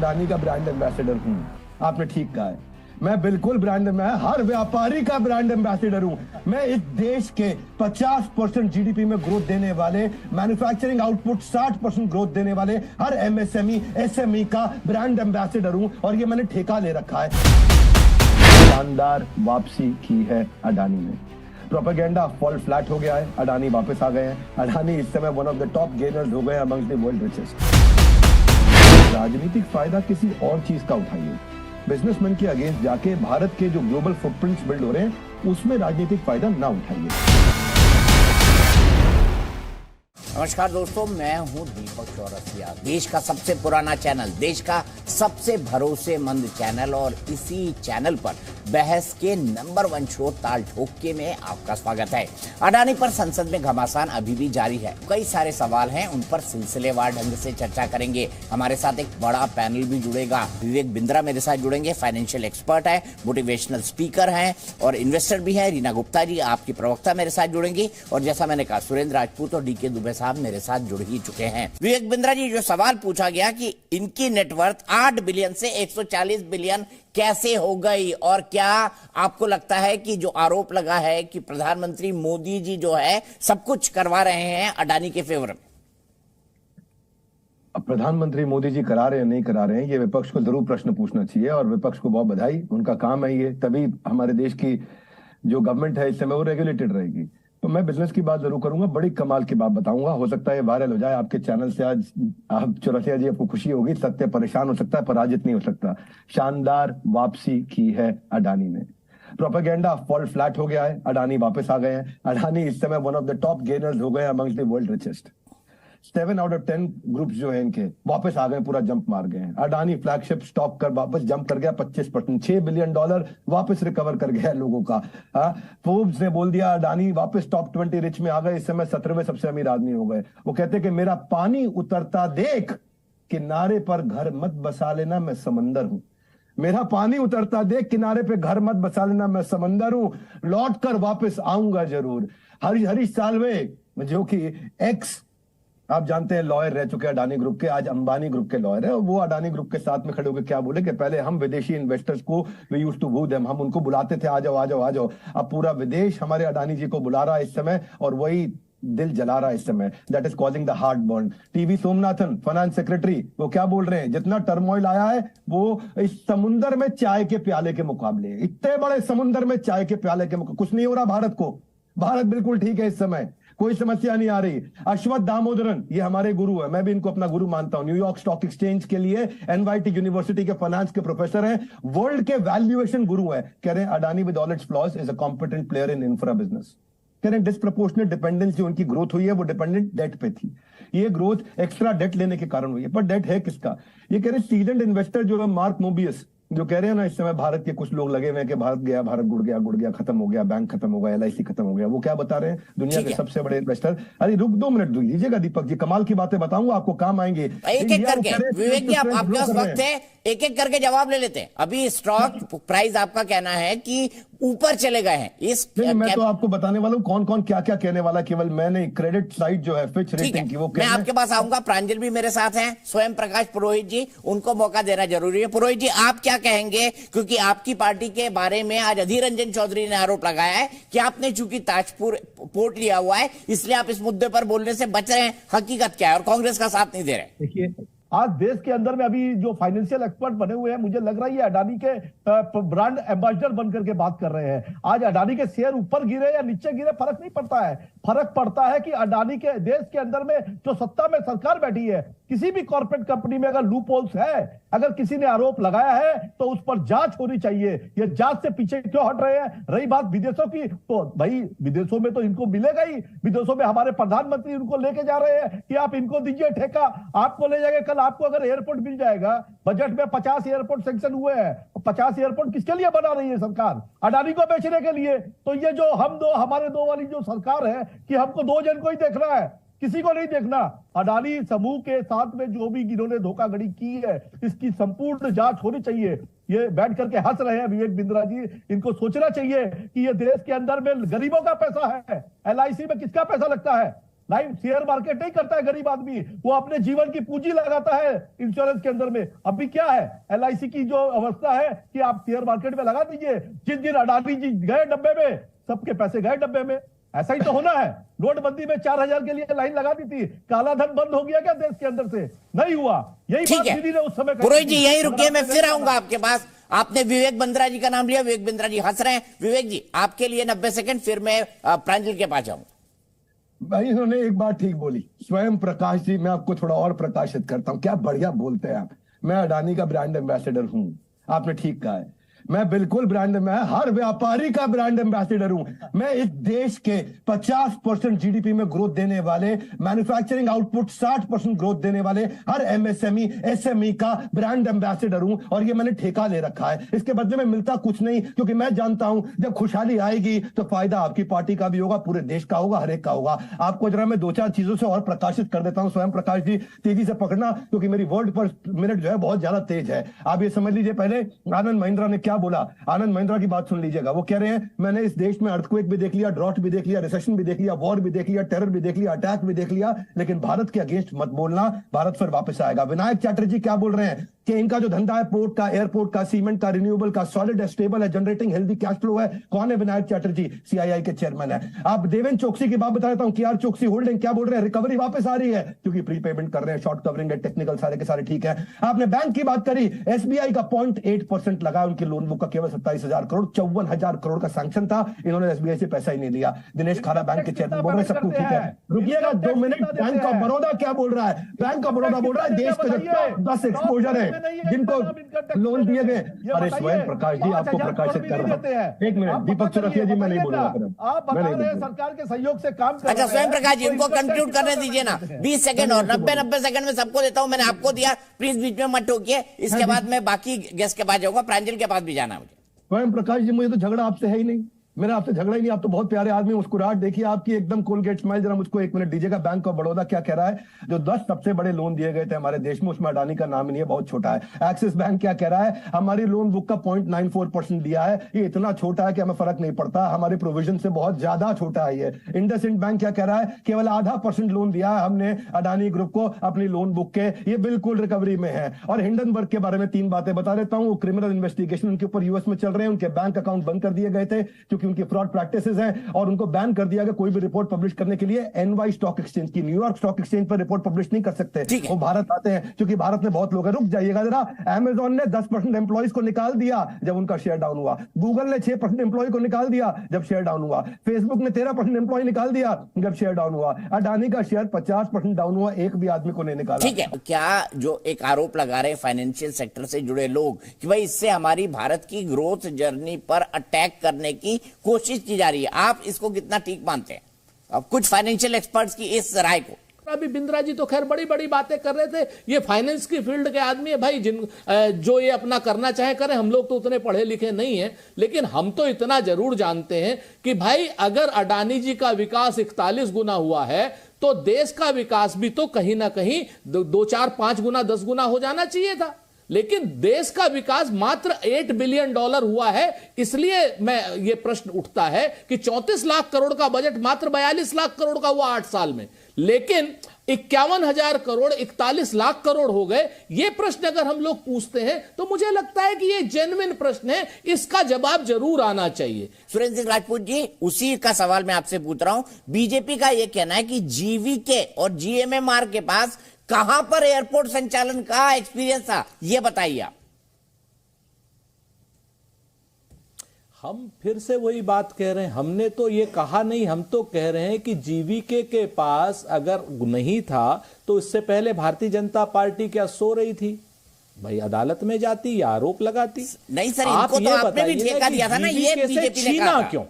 अडानी का brand ambassador हूं। आपने ठीक कहा है, मैं बिल्कुल मैं हर व्यापारी का ब्रांड एम्बेसडर हूं। मैं इस देश के 50% जीडीपी में ग्रोथ देने वाले, मैन्युफैक्चरिंग आउटपुट 60% ग्रोथ देने वाले हर एमएसएमई एसएमई का ब्रांड एम्बेसडर हूं, और ये मैंने ठेका ले रखा है। शानदार वापसी की है अडानी ने। प्रोपेगेंडा फॉल फ्लैट हो गया है, अडानी वापस आ गए हैं। अडानी इस समय one of the top gainers हो गए अमंग्स द वर्ल्ड रिचेस्ट। राजनीतिक फायदा किसी और चीज का उठाइए। बिजनेसमैन के अगेंस्ट जाके भारत के जो ग्लोबल फुटप्रिंट्स बिल्ड हो रहे हैं उसमें राजनीतिक फायदा ना उठाइए। नमस्कार दोस्तों, मैं हूं दीपक चौरसिया। देश का सबसे पुराना चैनल, देश का सबसे भरोसेमंद चैनल, और इसी चैनल पर बहस के नंबर 1 शो ताल ठोके में आपका स्वागत है। अडानी पर संसद में घमासान अभी भी जारी है। कई सारे सवाल हैं, उन पर सिलसिलेवार ढंग से चर्चा करेंगे। हमारे साथ एक बड़ा पैनल भी जुड़ेगा। विवेक बिंद्रा मेरे साथ जुड़ेंगे, फाइनेंशियल एक्सपर्ट है, मोटिवेशनल स्पीकर हैं और इन्वेस्टर भी है। रीना गुप्ता जी आपकी प्रवक्ता मेरे साथ जुड़ेंगी, और जैसा मैंने कहा सुरेंद्र राजपूत और डीके दुबे साहब मेरे साथ जुड़ ही चुके हैं। विवेक बिंद्रा जी, जो सवाल पूछा गया कि इनकी नेटवर्थ 8 बिलियन से 140 बिलियन कैसे हो गई, और क्या आपको लगता है कि जो आरोप लगा है कि प्रधानमंत्री मोदी जी जो है सब कुछ करवा रहे हैं अडानी के फेवर में? अब प्रधानमंत्री मोदी जी करा रहे हैं नहीं करा रहे हैं, ये विपक्ष को जरूर प्रश्न पूछना चाहिए, और विपक्ष को बहुत बधाई, उनका काम है ये। तभी हमारे देश की जो गवर्नमेंट है इस समय वो रेगुलेटेड रहेगी। तो मैं बिजनेस की बात जरूर करूंगा, बड़ी कमाल की बात बताऊंगा। हो सकता है वायरल हो जाए आपके चैनल से। आज आप चौरसिया जी, आपको खुशी होगी, सत्य परेशान हो सकता है, पराजित नहीं हो सकता। शानदार वापसी की है अडानी ने। प्रोपेगेंडा फॉल फ्लैट हो गया है, अडानी वापस आ गए हैं। अडानी इस समय one of the top gainers हो गए amongst the world richest. 7 out of 10 groups जो है इनके वापस आ गए, पूरा जंप मार गए हैं। अडानी फ्लैगशिप स्टॉक कर वापस जंप कर गया 25%, $6 बिलियन वापस रिकवर कर गया लोगों का। फोर्ब्स ने बोल दिया अडानी वापस टॉप 20 रिच में आ गए, इस समय 17वें सबसे अमीर आदमी हो गए। वो कहते कि मेरा पानी उतरता देख, किनारे पर घर मत बसा लेना, मैं समंदर हूं। मेरा पानी उतरता देख, किनारे पे घर मत बसा लेना, मैं समंदर हूं, लौट कर वापस आऊंगा जरूर। हरीश साल्वे, जो कि एक्स आप जानते हैं लॉयर रह चुके हैं अडानी ग्रुप के, आज अंबानी ग्रुप के लॉयर है, और वो अडानी ग्रुप के साथ में खड़े होकर क्या बोले कि पहले हम विदेशी इन्वेस्टर्स को we used to woo them, हम उनको बुलाते थे आ जाओ आ जाओ आ जाओ। अब पूरा विदेश हमारे अडानी जी को बुला रहा है इस समय, और वही दिल जला रहा है इस समय। That is causing the heart burn. TV Somanathan, finance secretary, वो क्या बोल रहे हैं, जितना टर्मोइल आया है वो इस समुंदर में चाय के प्याले के मुकाबले, इतने बड़े समुंदर में चाय के प्याले के मुकाबले कुछ नहीं हो रहा भारत को। भारत बिल्कुल ठीक है इस समय, कोई समस्या नहीं आ रही। अश्वत्थ दामोदरन, ये हमारे गुरु है, मैं भी इनको अपना गुरु मानता हूं। न्यूयॉर्क स्टॉक एक्सचेंज के लिए एनवाईटी यूनिवर्सिटी के फाइनेंस के प्रोफेसर हैं, वर्ल्ड के वैल्यूएशन गुरु है। कह रहे हैं Adani with all it's flaws is a competent player in infra business. कह रहे हैं डिस्प्रपोर्शनेट डिपेंडेंस जो उनकी ग्रोथ हुई है वो डिपेंडेंट डेट पे थी, ये ग्रोथ एक्स्ट्रा डेट लेने के कारण हुई है। पर डेट है किसका? ये कह रहे हैं सीजन्ड इन्वेस्टर जो है मार्क मोबियस, जो कह रहे हैं ना इस समय भारत के कुछ लोग लगे हुए हैं कि भारत गया, भारत गुड़ गया खत्म हो गया, बैंक खत्म हो गया, एलआईसी खत्म हो गया। वो क्या बता रहे हैं, दुनिया के सबसे बड़े इन्वेस्टर। अरे रुक 2 मिनट दीजिएगा दीपक जी, कमाल की बातें बताऊंगा आपको, काम आएंगे एक एक करके। विवेक जी, आपके पास वक्त है, एक एक करके जवाब ले लेते हैं। अभी स्टॉक प्राइस आपका कहना है कि ऊपर चले गए हैं। इस मैं तो आपको बताने वाला हूं कौन कौन क्या क्या कहने वाला, केवल मैंने क्रेडिट साइट जो है फिच रेटिंग की वो मैं आपके पास आऊंगा। प्रांजल भी मेरे साथ हैं, स्वयं प्रकाश पुरोहित जी, उनको मौका देना जरूरी है। पुरोहित जी, आप क्या कहेंगे, क्योंकि आपकी पार्टी के बारे में आज अधीर रंजन चौधरी ने आरोप लगाया है कि आपने चूंकि ताजपुर पोर्ट लिया हुआ है इसलिए आप इस मुद्दे पर बोलने से बच रहे हैं। हकीकत क्या है, और कांग्रेस का साथ नहीं दे रहे? देखिए, आज देश के अंदर में अभी जो फाइनेंशियल एक्सपर्ट बने हुए हैं, मुझे लग रहा है ये अडानी के ब्रांड एम्बेसडर बनकर के बात कर रहे हैं। आज अडानी के शेयर ऊपर गिरे या नीचे गिरे फर्क नहीं पड़ता है, फर्क पड़ता है कि अडानी के देश के अंदर में जो सत्ता में सरकार बैठी है, किसी भी कॉर्पोरेट कंपनी में अगर लूप होल्स है, अगर किसी ने आरोप लगाया है तो उस पर जांच होनी चाहिए। ये जांच से पीछे क्यों हट रहे हैं? रही बात विदेशों की, तो भाई विदेशों में तो इनको मिलेगा ही। विदेशों में हमारे प्रधानमंत्री उनको लेके जा रहे हैं कि आप इनको दीजिए ठेका, आपको ले जाएंगे। कल आपको अगर एयरपोर्ट मिल जाएगा, बजट में 50 एयरपोर्ट सैंक्शन हुए हैं, 50 एयरपोर्ट किसके लिए बना रही है सरकार? अडानी को बेचने के लिए। तो ये जो हम दो हमारे दो वाली जो सरकार है कि हमको 2 जन को ही देखना है, किसी को नहीं देखना। अडानी समूह के साथ में जो भी इन्होंने धोखाधड़ी की है, इसकी संपूर्ण जांच होनी चाहिए। ये बैठ करके हंस रहे हैं विवेक बिंद्रा जी, इनको सोचना चाहिए कि ये देश के अंदर में गरीबों का पैसा है। एलआईसी में किसका पैसा लगता है? नहीं, शेयर मार्केट नहीं करता है गरीब आदमी, वो अपने जीवन की पूंजी लगाता है इंश्योरेंस के अंदर में। अभी क्या है एलआईसी की जो अवस्था है कि आप शेयर मार्केट में लगा दीजिए, जिस दिन अडानी जी गए डब्बे में, सबके पैसे गए डब्बे में। ऐसा ही तो होना है। नोटबंदी में 4000 के लिए लाइन लगा दी थी, काला धन बंद हो गया क्या देश के अंदर से? नहीं हुआ। यही बात दीदी ने उस समय पुरोहित जी यहीं रुकिए, मैं फिर आऊंगा आपके पास। आपने विवेक बिंद्रा जी का नाम लिया, विवेक बिंद्रा जी हंस रहे हैं। विवेक जी आपके लिए 90 सेकंड, फिर मैं प्रांजल के पास जाऊंगा। भाई इन्होंने एक बात ठीक बोली, स्वयं प्रकाश जी। मैं आपको थोड़ा और प्रकाशित करता हूं, क्या बढ़िया बोलते हैं आप। मैं अडानी का ब्रांड एम्बेसडर हूं, आपने ठीक कहा है। मैं बिल्कुल ब्रांड, मैं हर व्यापारी का ब्रांड एम्बेसडर हूं। मैं इस देश के 50% जीडीपी में ग्रोथ देने वाले, मैन्युफैक्चरिंग आउटपुट 60% ग्रोथ देने वाले हर एमएसएमई एसएमई का ब्रांड एम्बेसडर हूं। और ये मैंने ठेका ले रखा है। इसके बदले में मिलता कुछ नहीं, क्योंकि मैं जानता हूं जब खुशहाली आएगी तो फायदा आपकी पार्टी का भी होगा, पूरे देश का होगा, हर एक का होगा। आपको जरा मैं 2-4 चीजों से और प्रकाशित कर देता हूं। स्वयं प्रकाश जी तेजी से पकड़ना, क्योंकि मेरी वर्ड पर मिनट जो है बहुत ज्यादा तेज है। आप ये समझ लीजिए, पहले आनंद महिंद्रा ने क्या बोला। आनंद महिंद्रा की बात सुन लीजिएगा। वो कह रहे हैं मैंने इस देश में अर्थक्वेक भी देख लिया, ड्रॉट भी देख लिया, रिसेशन भी देख लिया, वॉर भी देख लिया, टेरर भी देख लिया, अटैक भी देख लिया, लेकिन भारत के अगेंस्ट मत बोलना, भारत फिर वापस आएगा। विनायक चैटर्जी क्या बोल रहे हैं कि इनका जो धंधा है पोर्ट का, एयरपोर्ट का, सीमेंट का, रिन्यूएबल का, सॉलिड है, स्टेबल है, जनरेटिंग हेल्दी कैश फ्लो है। कौन है? विनायक चैटर्जी, सीआईआई के चेयरमैन है। आप देवेंद्र चोकसी की बात बता देता हूं। केआर चोकसी होल्डिंग क्या बोल रहे हैं? रिकवरी वापस आ रही है, क्योंकि प्रीपेमेंट कर रहे हैं, शॉर्ट कवरिंग है, टेक्निकल सारे के सारे ठीक है। आपने बैंक की बात करी, एसबीआई का 0.8% लगा उनकी लोन बुक का, केवल 27,000 करोड़, 54,000 करोड़ का सैंक्शन था। इन्होंने एसबीआई से पैसा ही नहीं लिया। दिनेश खारा बैंक के चेयरमैन बोल रहे हैं सब कुछ ठीक है। रुकिएगा 2 मिनट। बैंक ऑफ बड़ौदा क्या बोल रहा है? बैंक ऑफ बड़ौदा बोल रहा है देश के जो 10 एक्सपोजर है जिनको लोन दिए गए। अरे स्वयं प्रकाश जी आपको प्रकाशित कर रहा है। एक मिनट दीपक चौरसिया जी, मैं नहीं बोलूंगा। आप बता रहे हैं सरकार के सहयोग से काम कर। अच्छा स्वयं प्रकाश जी इनको कंक्लूड करने दीजिए ना, 20 सेकंड और 90 सेकंड में सबको देता हूं। मैंने आपको दिया, प्लीज बीच में मत टोकिए। इसके बाद मैं बाकी गेस्ट के पास जाऊंगा, प्रांजल के पास भी जाना मुझे। स्वयं प्रकाश जी मुझे तो झगड़ा आपसे है ही नहीं, मेरा आपसे झगड़ा ही नहीं। आप तो बहुत प्यारे आदमी, मुस्कुराहट देखिए आपकी एकदम कोलगेट स्माइल। जरा मुझको 1 मिनट दीजिएगा। बैंक ऑफ बड़ौदा क्या कह रहा है? जो 10 सबसे बड़े लोन दिए गए थे हमारे देश में, उसमें अडानी का नाम नहीं है, बहुत छोटा है। एक्सिस बैंक क्या कह रहा है? हमारी लोन बुक का 0.94% दिया है, ये इतना छोटा है कि हमें फर्क नहीं पड़ता, हमारे प्रोविजन से बहुत ज्यादा छोटा है ये। इंडसइंड बैंक क्या कह रहा है? केवल 0.5% लोन दिया है हमने अडानी ग्रुप को अपनी लोन बुक के, ये बिल्कुल रिकवरी में है। और हिंडनबर्ग के बारे में 3 बातें बता देता हूं। क्रिमिनल इन्वेस्टिगेशन उनके ऊपर यूएस में चल रहे हैं, उनके बैंक अकाउंट बंद कर दिए गए थे क्योंकि उनकी फ्रॉड प्रैक्टिस हैं, और उनको बैन कर दिया गया कोई भी रिपोर्ट पब्लिश करने के लिए। एनवाई स्टॉक एक्सचेंज की, न्यूयॉर्क स्टॉक एक्सचेंज पर रिपोर्ट पब्लिश नहीं कर सकते, वो भारत आते हैं क्योंकि भारत में बहुत लोग हैं। रुक जाइएगा जरा। अमेजॉन ने 10% एम्प्लॉइज को निकाल दिया जब उनका शेयर डाउन हुआ। गूगल ने 6% एम्प्लॉय को निकाल दिया जब शेयर डाउन हुआ। फेसबुक ने 13% एम्प्लॉय निकाल दिया जब शेयर डाउन हुआ। अडानी का शेयर 50% डाउन हुआ, एक भी आदमी को नहीं निकाला। ठीक है, क्या जो एक आरोप लगा रहे फाइनेंशियल सेक्टर से जुड़े लोग कि भाई इससे हमारी भारत की ग्रोथ जर्नी पर अटैक करने की कोशिश की जा रही है, आप इसको कितना ठीक मानते हैं? अब कुछ फाइनेंशियल एक्सपर्ट्स की इस राय को। अभी बिंद्रा जी तो खैर बड़ी बड़ी बातें कर रहे थे, ये फाइनेंस की फील्ड के आदमी है भाई, जिन जो ये अपना करना चाहे करें। हम लोग तो उतने पढ़े लिखे नहीं हैं, लेकिन हम तो इतना जरूर जानते हैं कि भाई अगर अडानी जी का विकास 41 गुना हुआ है तो देश का विकास भी तो कहीं ना कहीं 2, 4, 5 गुना 10 गुना हो जाना चाहिए था। लेकिन देश का विकास मात्र $8 बिलियन हुआ है। इसलिए मैं ये प्रश्न उठता है कि 34 लाख करोड़ का बजट मात्र 42 लाख करोड़ का हुआ 8 साल में, लेकिन 51,000 करोड़ 41 लाख करोड़ हो गए। ये प्रश्न अगर हम लोग पूछते हैं तो मुझे लगता है कि ये जेन्युइन प्रश्न है, इसका जवाब जरूर आना चाहिए। सुरेंद्र सिंह राजपूत जी, उसी का सवाल मैं आपसे पूछ रहा हूं। बीजेपी का यह कहना है कि जीवीके और जीएमएमआर के पास कहां पर एयरपोर्ट संचालन का एक्सपीरियंस था, यह बताइए आप। हम फिर से वही बात कह रहे हैं, हमने तो ये कहा नहीं, हम तो कह रहे हैं कि जीवीके के पास अगर नहीं था तो इससे पहले भारतीय जनता पार्टी क्या सो रही थी भाई? अदालत में जाती या आरोप लगाती? नहीं सर, इनको तो आपने भी ठेका दिया था ना, ये बीजेपी ने कहा था। क्यों?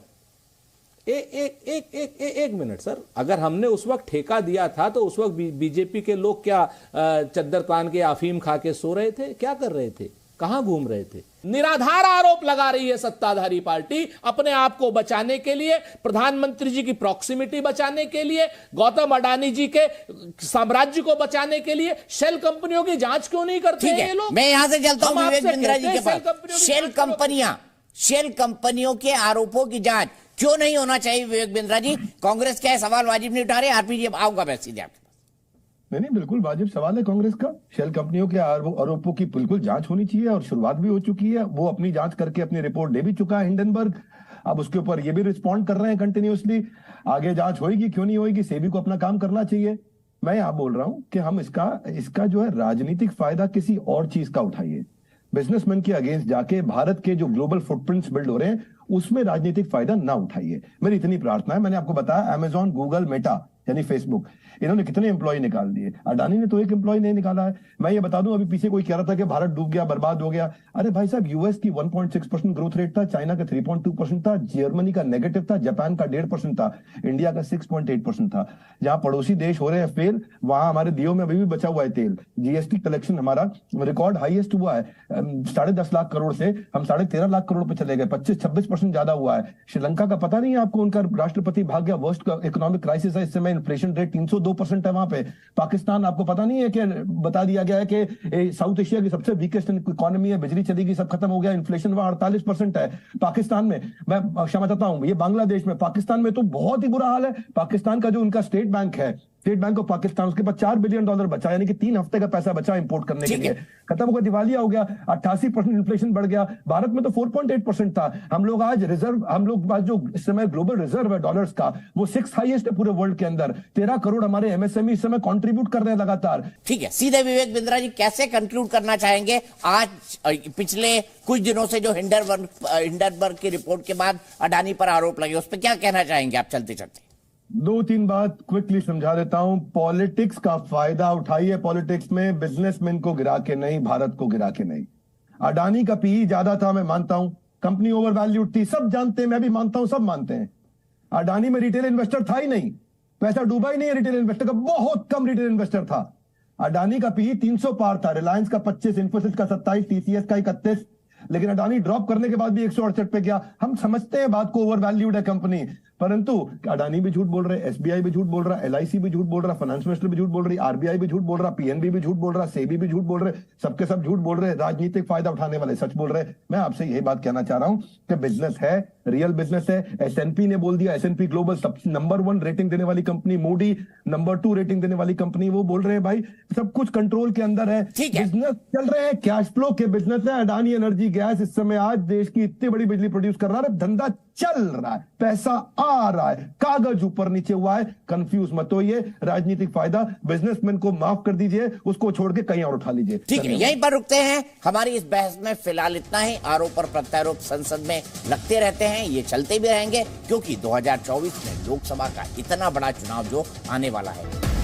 एक मिनट सर, अगर हमने उस वक्त ठेका दिया था तो उस वक्त बीजेपी के लोग क्या चद्दर तान के अफीम खा के सो रहे थे? क्या कर रहे थे? कहां घूम रहे थे? निराधार आरोप लगा रही है सत्ताधारी पार्टी अपने आप को बचाने के लिए, प्रधानमंत्री जी की प्रॉक्सिमिटी बचाने के लिए, गौतम अडानी जी के साम्राज्य को बचाने के लिए। शेल कंपनियों की जांच क्यों नहीं करते ये लोग? मैं यहां से चलता हूं विवेक बिंद्रा जी के पास। शेल कंपनियों के आरोपों की जांच क्यों नहीं होना चाहिए विवेक बिंद्रा जी? कांग्रेस क्या है सवाल वाजिब नहीं उठा रहे? आरपीजी आऊंगा मैं सीधे आपके पास। नहीं, बिल्कुल वाजिब सवाल है कांग्रेस का। शेल कंपनियों के आरोपों की बिल्कुल जांच होनी चाहिए और शुरुआत भी हो चुकी है। वो अपनी जांच करके अपनी रिपोर्ट दे भी चुका है हिंडनबर्ग। अब उसके ऊपर ये भी रिस्पॉन्ड कर रहे हैं कंटिन्यूअसली। आगे जांच होगी, क्यों नहीं होगी? सेबी को अपना काम करना चाहिए। मैं यहां बोल रहा हूं कि हम इसका जो है राजनीतिक फायदा किसी और चीज का उठाइए। बिजनेसमैन के अगेंस्ट जाके भारत के जो ग्लोबल फुटप्रिंट्स बिल्ड हो रहे हैं उसमें राजनीतिक फायदा ना उठाइए। मेरी इतनी प्रार्थना है। मैंने आपको बताया अमेजॉन, गूगल, मेटा यानी फेसबुक, इन्होंने कितने एम्प्लॉय निकाल दिए। अडानी ने तो एक एम्प्लॉय नहीं निकाला है। मैं ये बता दूं, अभी पीछे कोई कह रहा था कि भारत डूब गया, बर्बाद हो गया। अरे भाई साहब, यूएस की 1.6% ग्रोथ रेट था, चाइना का 3.2% था, जर्मनी का नेगेटिव था, जापान का 1.5% था, इंडिया का 6.8% था। जहां पड़ोसी देश हो रहे हैं फेल, वहां हमारे दियो में अभी भी बचा हुआ है तेल। जीएसटी कलेक्शन हमारा रिकॉर्ड हाईएस्ट हुआ है। 10.5 लाख करोड़ से हम 13.5 लाख करोड़ पे चले गए, 25-26% ज्यादा हुआ है। श्रीलंका का पता नहीं है आपको, उनका राष्ट्रपति भाग गया, वर्स्ट इकोनॉमिक क्राइसिस है इस समय, इन्फ्लेशन रेट 302% है वहां पे। पाकिस्तान आपको पता नहीं है कि बता दिया गया है कि साउथ एशिया की सबसे वीकेस्ट इकोनॉमी है, बिजली चली गई, सब खत्म हो गया, इन्फ्लेशन वहां 48% है पाकिस्तान में। मैं क्षमा चाहता हूं, ये बांग्लादेश में। पाकिस्तान में तो बहुत ही बुरा हाल है। पाकिस्तान का जो उनका स्टेट बैंक है, स्टेट बैंक ऑफ पाकिस्तान, उसके पास $4 बिलियन बचा, यानी कि 3 हफ्ते का पैसा बचा इंपोर्ट करने के लिए। खत्म हो गया, दिवालिया हो गया, 88% इन्फ्लेशन बढ़ गया। भारत में तो 4.8% था। हम लोग आज जो इस समय ग्लोबल रिजर्व है डॉलर्स का, वो 6th हाईएस्ट है पूरे वर्ल्ड के अंदर। 13 करोड़ हमारे एमएसएमई इस समय कंट्रीब्यूट कर रहे हैं लगातार। ठीक है, सीधे विवेक बिंद्रा जी कैसे कंक्लूड करना चाहेंगे? आज पिछले कुछ दिनों से जो हिंडनबर्ग की रिपोर्ट के बाद अडानी पर आरोप लगे, उस पर क्या कहना चाहेंगे आप चलते चलते? 2-3 बात क्विकली समझा देता हूं। पॉलिटिक्स का फायदा उठाइए। पॉलिटिक्स में बिजनेसमैन को गिरा के नहीं, भारत को गिरा के नहीं। अडानी का पीई ज्यादा था, मैं मानता हूं। कंपनी ओवर वैल्यूड थी, सब जानते हैं, मैं भी मानता हूं, सब मानते हैं। अडानी में रिटेल इन्वेस्टर था ही नहीं, पैसा डूबा ही नहीं है रिटेल इन्वेस्टर का, बहुत कम रिटेल इन्वेस्टर था। अडानी का पीई 300 पार था, रिलायंस का 25, इन्फोसिस का 27, टीसीएस का 31, लेकिन अडानी ड्रॉप करने के बाद भी 168 पे गया। हम समझते हैं बात को, ओवर वैल्यूड है कंपनी, परंतु अडानी भी झूठ बोल रहे, एसबीआई भी झूठ बोल रहा, एलआईसी भी झूठ बोल रहा, फाइनेंस मिनिस्टर भी झूठ बोल रही, आरबीआई भी झूठ बोल रहा, पीएनबी भी झूठ बोल रहा, सेबी भी झूठ बोल रहे, सबके सब झूठ बोल रहे, राजनीतिक फायदा उठाने वाले सच बोल रहे। मैं आपसे यही बात कहना चाह रहा हूं कि बिजनेस है, रियल बिजनेस है। एसएनपी ने बोल दिया, एसएनपी ग्लोबल नंबर 1 रेटिंग देने वाली कंपनी, मूडी नंबर 2 रेटिंग देने वाली कंपनी, वो बोल रहे हैं भाई सब कुछ कंट्रोल के अंदर है, बिजनेस चल रहे हैं, कैश फ्लो के बिजनेस है। अडानी एनर्जी गैस इस समय आज देश की इतनी बड़ी बिजली प्रोड्यूस कर रहा है, धंधा चल रहा है, पैसा आ रहा है, कागज ऊपर नीचे हुआ है। कंफ्यूज मत होइए, राजनीतिक फायदा बिजनेसमैन को माफ कर दीजिए, उसको छोड़ के कहीं और उठा लीजिए। ठीक है, यहीं पर रुकते हैं। हमारी इस बहस में फिलहाल इतना ही। आरोप और प्रत्यारोप संसद में लगते रहते हैं, ये चलते भी रहेंगे, क्योंकि 2024 में लोकसभा का इतना बड़ा चुनाव जो आने वाला है।